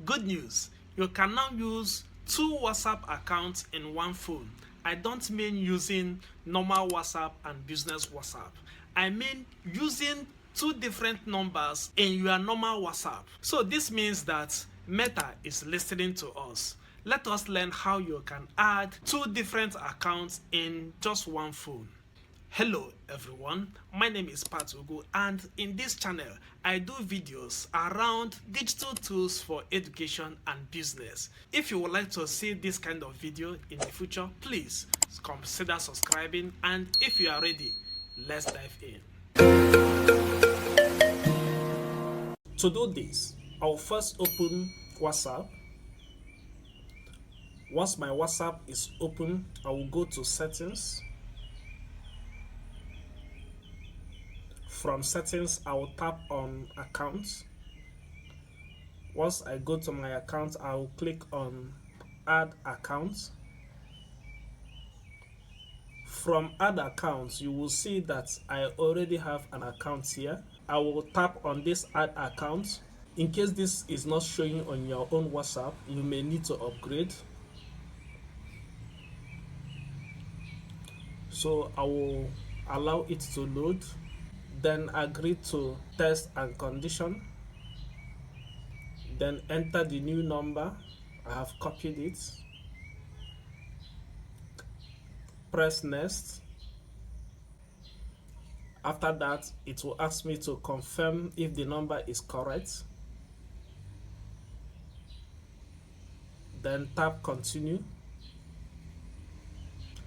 Good news, you can now use two WhatsApp accounts in one phone. I don't mean using normal WhatsApp and business WhatsApp. I mean using two different numbers in your normal WhatsApp. So this means that Meta is listening to us. Let us learn how you can add two different accounts in just one phone. Hello everyone, my name is Pat Ugu, and in this channel I do videos around digital tools for education and business. If you would like to see this kind of video in the future, please consider subscribing, and if you are ready, let's dive in. To do this, I'll first open WhatsApp. Once my WhatsApp is open, I will go to settings. From settings, I will tap on accounts. Once I go to my account, I will click on add account. From add accounts, you will see that I already have an account here. I will tap on this add account. In case this is not showing on your own WhatsApp, you may need to upgrade. So I will allow it to load. Then agree to terms and condition. Then enter the new number. I have copied it. Press next. After that, it will ask me to confirm if the number is correct. Then tap continue.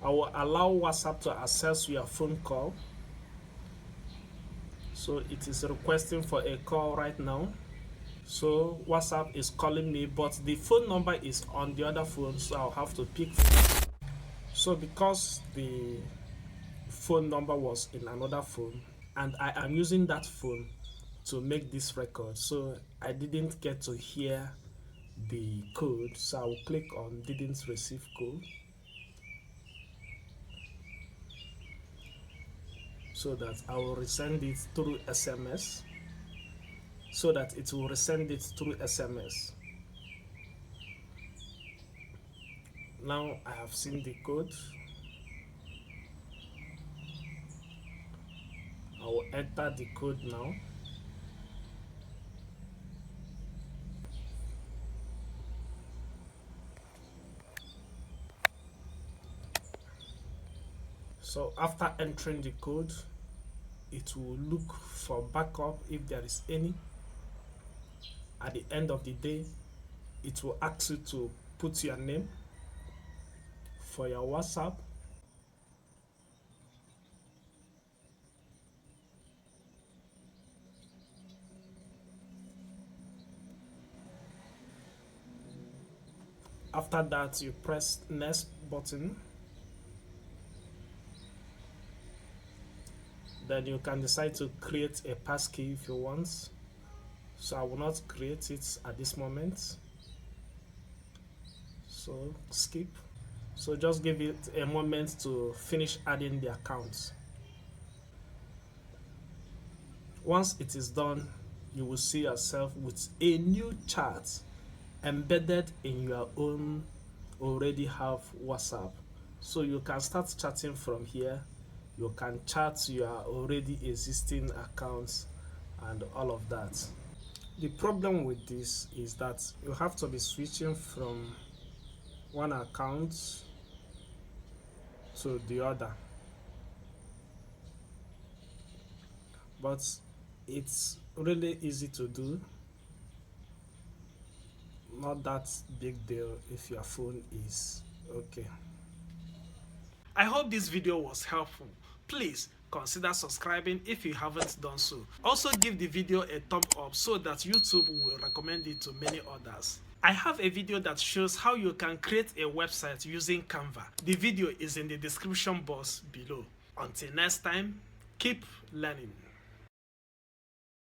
I will allow WhatsApp to access your phone call. So it is requesting for a call right now. So WhatsApp is calling me, but the phone number is on the other phone, so I'll have to pick. So because the phone number was in another phone and I am using that phone to make this record, so I didn't get to hear the code, so I will click on didn't receive code, so that I will resend it through SMS, so that it will resend it through SMS. Now I have seen the code. I will enter the code now. So after entering the code, it will look for backup if there is any. At the end of the day, it will ask you to put your name for your WhatsApp. After that, you press next button. Then you can decide to create a passkey if you want. So I will not create it at this moment. So skip. So just give it a moment to finish adding the accounts. Once it is done, you will see yourself with a new chat embedded in your own already have WhatsApp. So you can start chatting from here. You can chat your already existing accounts and all of that. The problem with this is that you have to be switching from one account to the other. But it's really easy to do. Not that big deal if your phone is okay. I hope this video was helpful. Please consider subscribing if you haven't done so. Also give the video a thumb up so that YouTube will recommend it to many others. I have a video that shows how you can create a website using Canva. The video is in the description box below. Until next time, keep learning.